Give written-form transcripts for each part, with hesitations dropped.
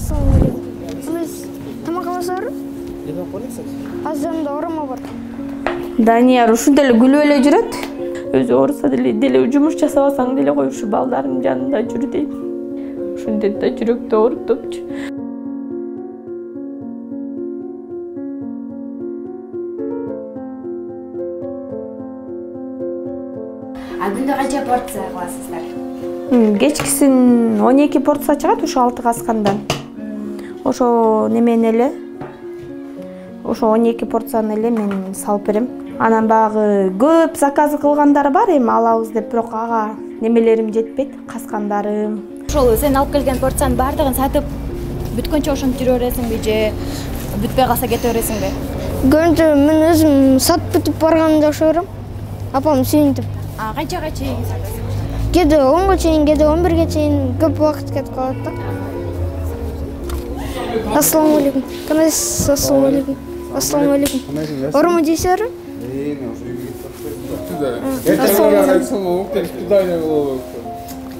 Assalamualaikum. Biz tamақ аласызбы? Жеп коелуксуз. Азыр жанымда оромо бар. Данияр ушундай эле күлүп эле жүрөт. Өзү ооруса деле жумуш жасабасаң деле кой ушу балдарым жанында жүр дейм. Ушундай да жүрөктү оорутупчу. Күндө канча порция кыласыздар? Кечкисин 12 порция чыгат, ошо 6 аскандан. Ошо немени эле ошо 12 порцияны эле мен салып берем. Анан багы көп заказ кылгандар бар, эми алабыз деп, бирок ага немелерим жетпейт, каскандарым. Ошол сен алып келген порциянын баардыгын сатып бүткөнчө ошентип жүрө бересиңби же бүтпөй калса кете бересиңби? Көбүнчө мен өзүм сатып бүтүп барганымда ошо берем. Апам сүйүнтүп. Канчага чейин сатасың? Кээде 10га чейин, кээде 11ге чейин көп убакыт кетип калат да. Assalamualaikum. Кымыз assalamualaikum. Assalamualaikum. Оромо жейсиңерби?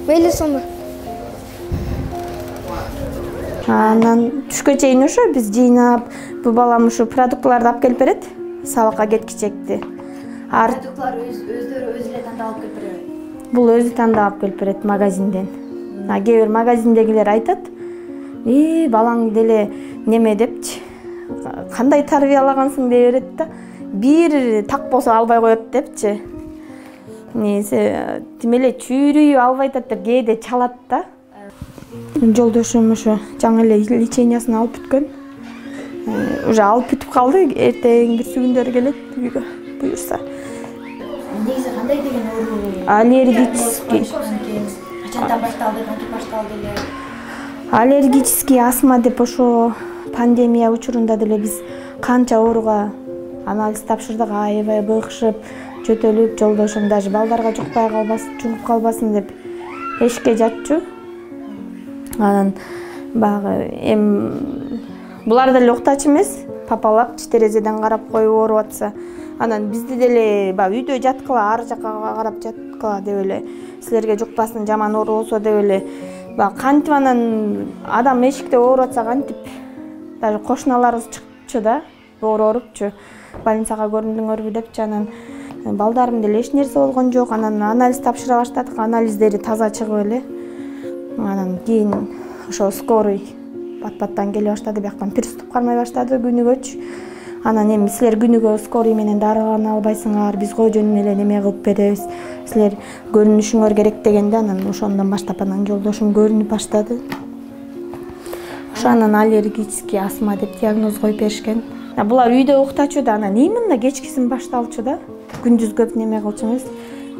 Мейли сонда. Анан түшкө чейин ошо биз жыйнап, бу балам ушу продуктларды алып келип берет, сабакка кеткичекти. Продуктлар өздөрү өзү эле тандап алып келип береби? Бул өзү тандап алып келип берет магазинден. Кээ бир магазиндегилер айтат, балаң деле неме депчи, кандай тарбиялагансың дей берет да, бир так болсо албай коет депчи. Тим эле чүйрүйүп албай атат деп кээде чалат да. Жолдошум ошо жаңы эле лечениясын алып бүткөн. Уже алып бүтүп калды, эртең бир күндөрү келет үйгө буюрса. Негизи кандай деген оору? Аллергический. Качандан башталды, кантип башталды эле? Аллергический астма деп ошо пандемия учурунда деле биз канча ооруга анализ тапшырдык, аябай быкшып, чөтөлүп, жолдошум даже балдарга жукпай калбасын, жугуп калбасын деп эшикке жатчу. Анан багы булар деле уктачу эмес, папалап терезеден карап коюп ооруп атса, анан бизди деле үйдө жаткыла, ар жакка карап жаткыла деп эле, силерге жукпасын, жаман оору болсо деп эле. Кантип анан адам эшикте ооруп атса кантип, даже кошуналарыбыз чыкчу да, оорупчу. Больницага көрүндүңөрбү депчи, анан балдарым деле эч нерсе болгон жок. Анан анализ тапшыра баштадык, анализдери таза чыгып эле. Анан кийин ошо скорый бат-баттан келе баштады, бияктан приступ кармай баштады күнүгөчү. Анан эми силер күнүгө скорый менен дарылана албайсыңар, биз кожон эле неме кылып беребиз, силер көрүнүшүңөр керек дегенде, анан ошондон баштап анан жолдошум көрүнүп баштады. Ошо анан аллергический астма деп диагноз коюп беришкен. Булар үйдө уктачу да, анан именно кечкисин башталчу да. Күндүз көп неме кылчу эмес,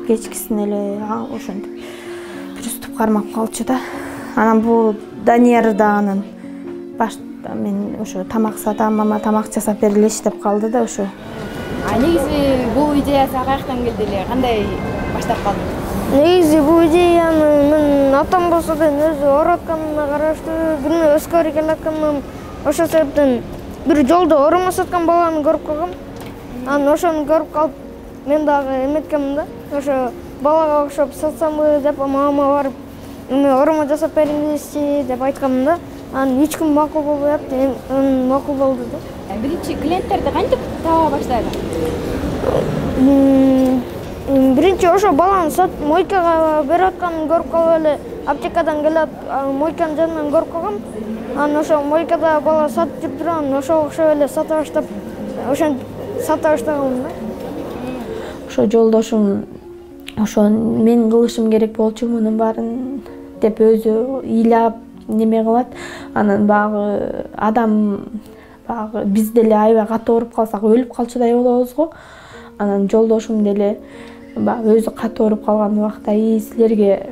кечкисин эле ошентип приступ кармап калчу да. Анан бул Данияр да анан мен ошо тамак сатам, мама тамак жасап бергилечи деп калды да ошо. Негизи бул идея сага каяктан келди эле? Кандай баштап калды? Негизи бул идеяны мен атам болсо да өзү оорутканына караштуу, күнү өскөрү келатканым, ошол себептен бир жолдо оромо саткан баланы көрүп калгам. Анан ошону көрүп калып, мен дагы эметкенмин да. Ошо балага окшоп сатсамбы деп мамама барып, оромо жасап бериңизчи деп айтканмын да. Анан 3 күн макул болбой атты, макул болду да. Биринчи клиенттерди кантип таба баштады? Биринчи ошо баланы мойкага берип атканын көрүп калып эле аптекадан келет, мойканын жанынан көрүп калгам. Анан ошо мойкада бала сатып жүрүптүр, анан ошого окшоп эле сата баштап, ошентип сата баштагам да. Ошо жолдошум ошо мен кылышым керек болчу мунун баарын деп өзү ыйлап неме кылат. Анан багы адам биз деле аябай катуу ооруп калсак өлүп калчудай болобуз го. Анан жолдошум деле өзү катуу ооруп калган убакта силерге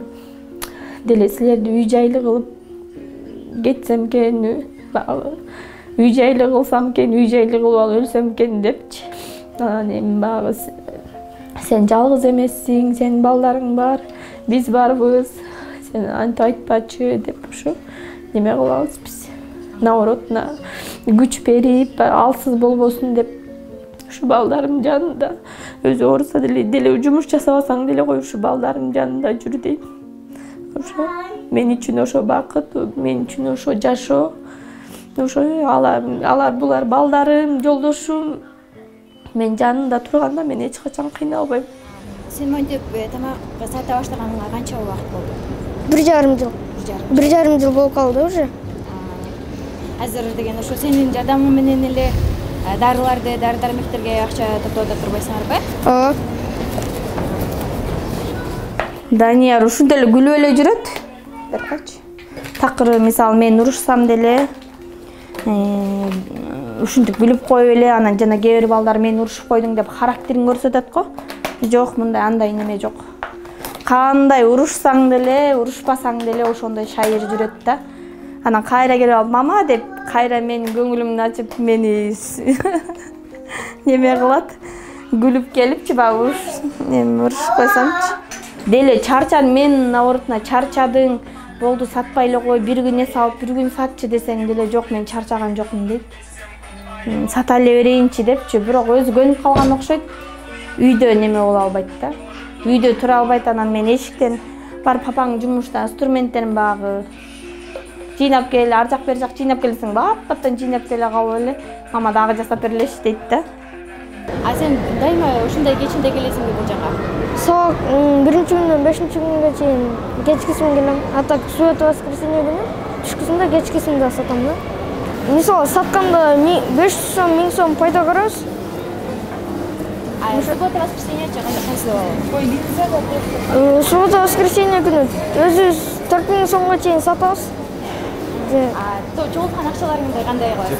деле силерди үй жайлы кылып кетсем экен, үй жайлы кылсам экен, үй жайлы кылып алып өлсөм экен депчи. Анан эми сен жалгыз эмессиң, сенин балдарың бар, биз барбыз, сен антип айтпачы деп ушу неме кылабыз биз. Наоборот, күч берип, алсыз болбосун деп ушу балдарым жанында, өзү ооруса деле жумуш жасабасаң деле кой ушу балдарым жанында жүр дейм. Ошо мен үчүн ошо бакыт, мен үчүн ошо жашоо. Ошо алар булар балдарым, жолдошум. Мен жанында турганда мен эч качан кыйналбайм. Сен монтип тамак сата баштаганыңа канча убакыт болду? 1,5 жыл. 1,5 жыл болуп калды уже. Азыр деген ошо сенин жардамың менен эле дарыларды, дары-дармектерге акча топтоодо турбайсыңарбы? Ооба. Данияр ушундай эле күлүп эле жүрөт. Беркачы. Такыры мисалы мен урушсам деле ушинтип күлүп коюп эле, анан жана кээ бир балдар мен урушуп койдуң деп характерин көрсөтөт го. Жок, мындай андай неме жок. Кандай урушсаң деле, урушпасаң деле ошондой шайыр жүрөт да. Анан кайра келип алып, мама деп, кайра менин көңүлүмдү ачып, мени неме кылат. Күлүп келипчи, баягы урушуп койсомчу. Деле чарчадым, мен наоборотуна чарчадың, болду сатпай эле кой, бир күн эс алып, бир күн сатчы десең деле жок, мен чарчаган жокмун дейт. Сата эле берейинчи депчи, бирок өзү көнүп калган окшойт. Үйдө неме боло албайт да. Үйдө тура албайт, анан мен эшиктен бар папаң жумуштан инструменттерин багы жыйнап кел, ар жак бер жак жыйнап келсең, баптан жыйнап келе калып эле, мама дагы жасап берлеши дейт да. А сен дайыма ушундай кечинде келесиңби бул жака? Сабак 1-күндөн 5-күнгө чейин кечкисин келем. А так суббота воскресенье күнү түшкүсүндө кечкисинде сатам да. Мисалы сатканда 500 сом, 1000 сом пайда көрөбүз. А суббота воскресенье кайсы болот? Суббота воскресенье күнү өзүбүз 4000 сомго чейин сатабыз. Жолткан акчаларыңды кандай кыласың?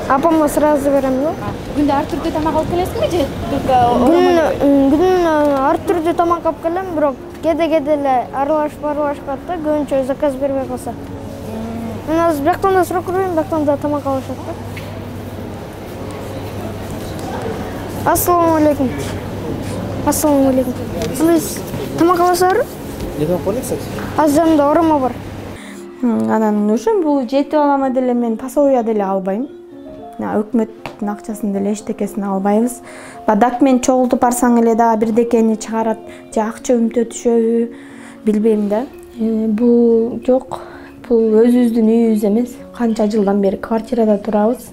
Апамга сразу берем да. Күндө ар түрдүү тамак алып келесиңби же күнүнө ар түрдүү тамак алып келем, бирок кээде эле аралашып калат да, көбүнчө заказ бербей калса. Мен азыр бияктан да сурап көрөйүн, бияктан да тамак алышат да. Ассаламу алейкум. Ассаламу алейкум. Сиз тамак аласызбы? Не тамак бар, кстати? Азыр жанымда оромо бар. Анан ушун бул жетип алама деле мен пасовия деле албайм. Өкмөттүн акчасын деле эчтекесин албайбыз. Документ чогултуп барсаң эле да бирдекени чыгарат, же акча үмүтө түшөбү, билбейм да. Бул жок, бул өзүбүздүн үйүбүз эмес. Канча жылдан бери квартирада турабыз.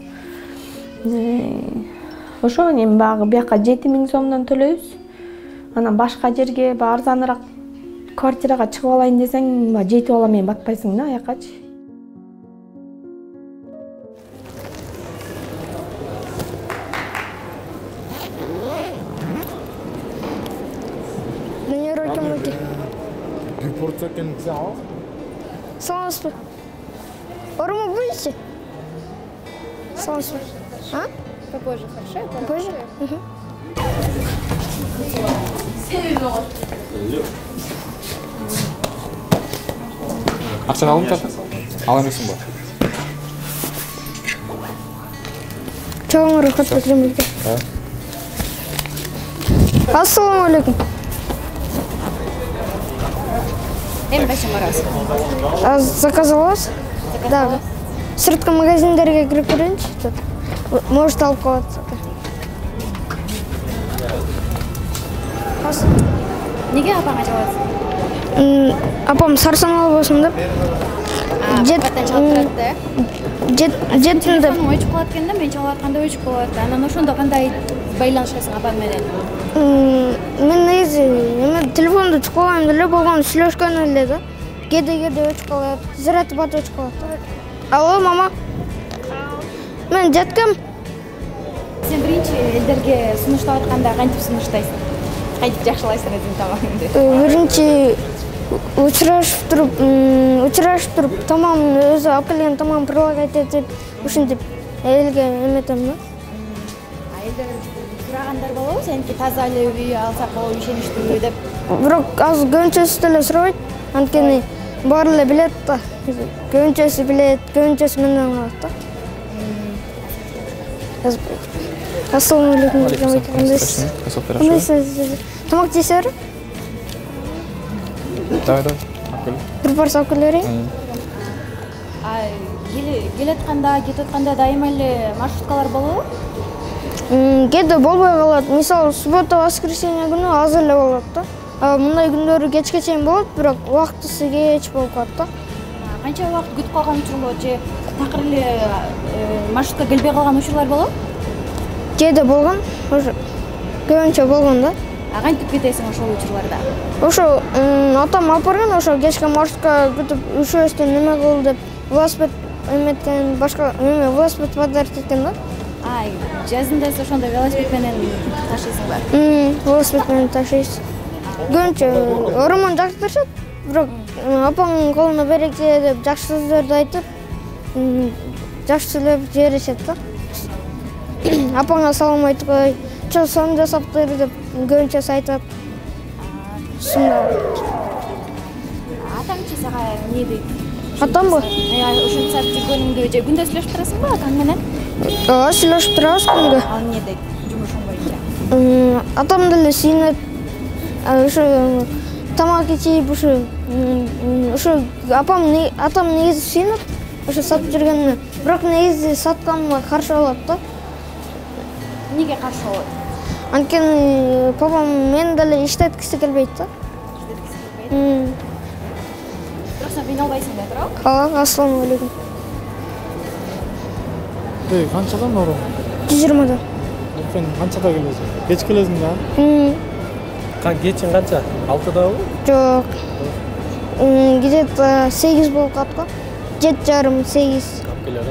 Ошо эми багы бияка 7000 сомдон төлөйбүз. Анан башка жерге арзаныраак квартирага чыгып алайын десең, жетип алам мен батпайсың да аякачы. Bir porsiya kendisi al. Саламатсызбы? Оромо будете? Саламатсызбы? А? Попозже, хорошо? Позже? Akşam alın tabi. Alamıyorsun bu. Чоң рахат берем. Ассаламу алейкум. Эми качан барасың? Заказ аласыз? Да. Сырткы магазиндерге кирип көрөйүнчү. Может алып калат. Неге апаңа жабасың? Апам сарсаң албасын деп. Апаттан чалып турат да? Жеттин деп. Өчүп калат экен да, мен чалып атканда өчүп калат. Анан ошондо кандай байланышасың апаң менен? Мен негизи телефонду чукуп алам деле, болгону сүйлөшкөн эле да. Кээде өчүп калат, зарядты бат өчүп калат. Алло, мама. Мен жеткем. Сен биринчи элдерге сунуштап атканда кантип сунуштайсың? Кантип жакшылайсың өзүңдүн тамагыңды? Биринчи учурашып туруп, тамам өзү алып келген тамам прилагать этип, ушинтип элге эметем да. Элдер сурагандар болобу, сеники таза эле үй алсак болобу, ишеничтүү деп. Бирок азыр көбүнчөсү деле сурабайт, анткени баары эле билет да. Көбүнчөсү билет, көбүнчөсү менден алат да. Ассаламу алейкум. Кандайсыз? Тамак жейсиңерби? Давай. Бир парча алып келе берейин. Келатканда, кетип атканда дайыма эле маршруткалар болобу? Кээде болбой калат. Мисалы, суббота, воскресенье күнү аз эле болот да. Мындай күндөрү кечке чейин болот, бирок убактысы кеч болуп калат да. Канча убакыт күтүп калган учурлар же такыр эле маршрутка келбей калган учурлар болобу? Кээде болгон, ошо көбүнчө болгон да. Кантип кетесиң ошол учурларда? Ошо атам алып барган, ошо кечке маршрутка күтүп üşөбөстөн неме кыл деп велосипед эметтен башка велосипед подарить эткен да. Жазында сен ошондой велосипед менен ташыйсыңбы? Велосипед менен ташыйсың. Көбүнчө оромон жактырышат, бирок апамдын колуна береке деп жакшы сөздөрдү айтып, жакшылап жиберишет да. Апаңа салам айтып кой, чоң сон жасаптыр деп көбүнчөсү айтат. Атаңчы сага эмне дейт? Атамбы? Ушунча жүргөнүңдү же күндө сүйлөшүп турасыңбы атаң менен? Сүйлөшүп турабыз күнгө. Ал эмне дейт жумушуң боюнча? Атам деле сүйүнөт. Ушу тамак ичип, ушу атам негизи сүйүнөт. Ушу сатып жүргөнүнө, бирок негизи сатканыма каршы болот да. Эмнеге каршы болот? Анткени папам мен деле иштеткиси келбейт да. Бирок сен кыйналбайсың да, туурабы? Ассалому алейкум. Канчадан орун? 120-дан. Сен канчада келесиң? Кеч келесиң да? Кечиң канча? 6дабы? Жок. Где-то 8 болуп калат го. 7,5-8. Кап келер, а?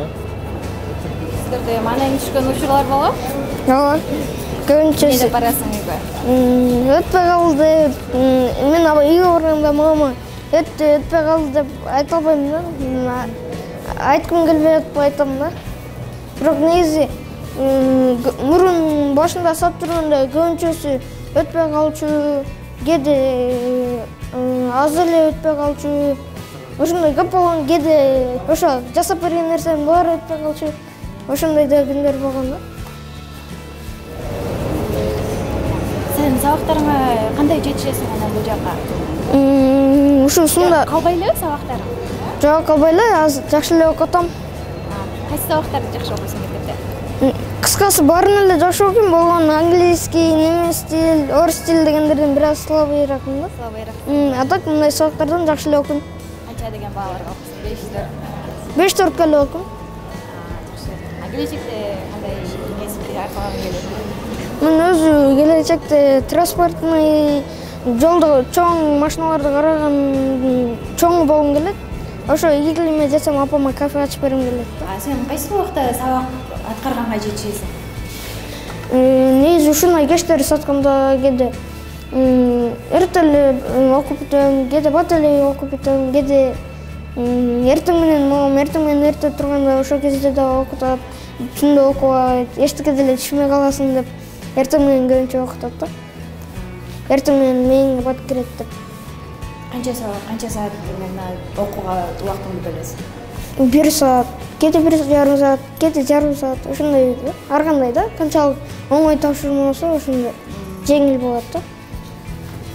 Сиздерде маанайга түшкөн учурлар болобу? Ооба. Көбүнчөсү. Эмне деп барасың үйгө? Өтпөй калды. Мен үйгө барганда мама өтпөй калды деп айта албайм да. Айткым келбей атпай айтам да. Бирок негизи мурун башында сатып жүргөндө көбүнчөсү өтпөй калчу, кээде аз эле өтпөй калчу. Ошондой көп болгон, кээде ошо жасап берген нерсем баары өтпөй калчу. Ошондой да күндөр болгон да. Сен сабактарыңа кандай жетишесиң анан бул жака? Ушусунда калбай эле сабактарың? Жок, калбай эле, азыр жакшы эле окуп атам. Кайсы сабактарды жакшы окуйсуң мектепте? Кыскасы баарын эле жакшы окуйм, болгон английский, немис тил, орус тил дегендерден бир аз слабыйракмын да. Слабыйраак. А так мындай сабактардан жакшы эле окуйм. Канча деген бааларга окуйсуң? 5-4 эле окуйм. Жакшы. Келечекте кандай кесипти аркалагың келет? Мен өзү келечекте транспортный жолдо чоң машиналарды караган чоң болгум келет. Ошо ийгилиме жетсем апама кафе ачып бергим келет. Сен кайсы убакта сабак аткарганга жетишесиң? Негизи ушундай кечтери сатканда кээде эрте эле окуп бүтөм, кээде бат эле окуп бүтөм, кээде эртең менен мамам эртең менен эрте турганда ошол кезде да окутат. Түндө окубайт, эчтеке деле түшүнбөй каласың деп эртең менен көбүнчө окутат да. Эртең менен мээңе бат кирет деп. Канча саат окууга убактыңды бөлөсүң? 1 саат, кээде 1,5 саат, кээде жарым саат, ошондой да. Ар кандай да, канчалык оңой тапшырма болсо ошондой жеңил болот да.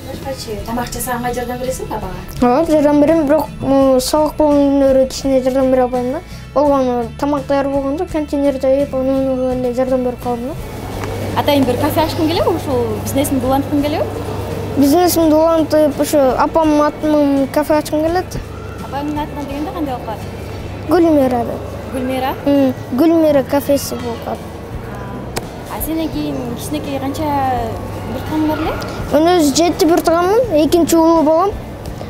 Башкачы тамак жасаганга жардам бересиңби бабага? Ооба, жардам берем, бирок сабак болгон күндөрү кичине жардам бере албайм да. Болгону тамак даяр болгондо контейнерде еп, анан эле жардам берип калдым да. Атайын бир кафе ачкың келеби? Ушул бизнесиңди уланткың келеби? Бизнесимди улантып, ушу апамдын атынан кафе ачкым келет. Апаңдын атынан дегенде кандай болуп калат? Гүлмира деп. Гүлмира? Гүлмира кафеси болуп калат. Сенен кийин кичинекей канча бир тууганың бар эле? Мен өзү 7 бир тууганмын, экинчи улуу болгом.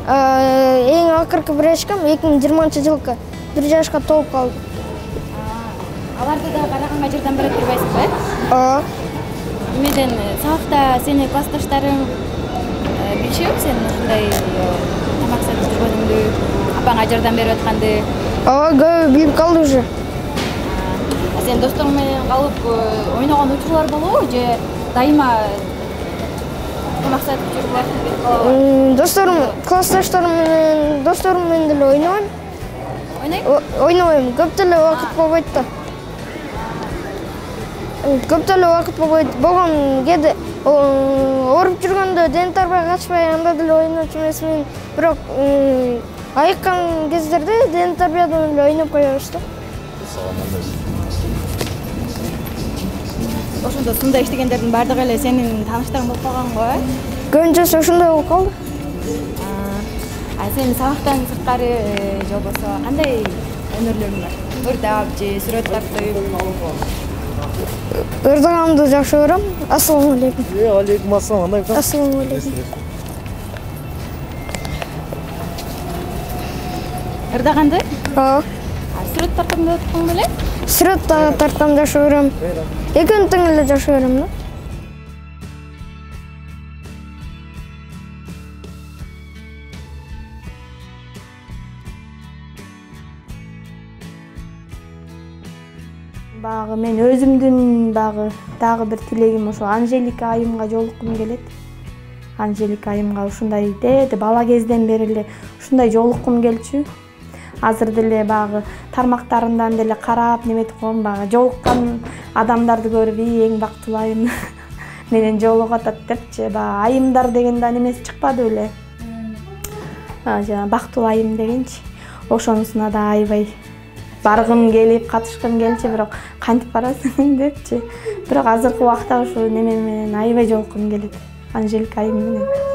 Эң акыркы бирашкам 2020-жылкы 1 жашка толуп калды. Аларды да караганга жардам берип турбайсыңбы? Ооба. Эмнеден сабакта сени классташтарың билишеби сен ушундай тамак сатып жүргөнүңдү, апаңа жардам берип атканды? Ооба, көбү билип калды уже. Сен досторуң менен калып ойногон учурлар болобу же дайыма тамак сатып жүрүп убактыңды кетип калабы? Досторум, классташтарым менен деле ойнойм. Ойнобойм, көп деле убакыт болбойт да. Көп деле убакыт болбойт. Болгон кээде ооруп жүргөндө ден тарбай качпай анда деле ойночу эмесмин. Бирок айыккан кездерде ден тарбиядан эле ойноп коебуз да. Ошондо сында иштегендердин баардыгы эле сенин тааныштарың болуп калган го, э? көбүнчөсү ушундай болуп калды. Сен сабактан сырткары же болбосо кандай өнөрлөрүң бар? Ырдап же сүрөт тартып? Ырдаганды жакшы көрөм. Ассаламу алейкум. Алейкум ассалам. Кандай экен? Ассаламу алейкум. Ырдаганды? Ооба. Сүрөт тартамды деп аткан беле? Сүрөт тартам жакшы көрөм. Экөөнү тең эле жакшы көрөм да. Багы мен өзүмдүн дагы бир тилегим ошо Анжелика айымга жолуккум келет. Анжелика айымга ушундай бала кезден бери эле ушундай жолуккум келчү. Азыр деле багы тармактарынан деле карап неметип койгом, багы жолуккан адамдарды көрүп эң бактылуу айым менен жолугуп атат депчи. Багы айымдар деген да немеси чыкпады беле. Жана бактылуу айым дегенчи. Ошонусуна да аябай баргым келип, катышкым келчү, бирок кантип барасың депчи. Бирок азыркы убакта ушу неме менен аябай жолуккум келет. Анжелика айым менен.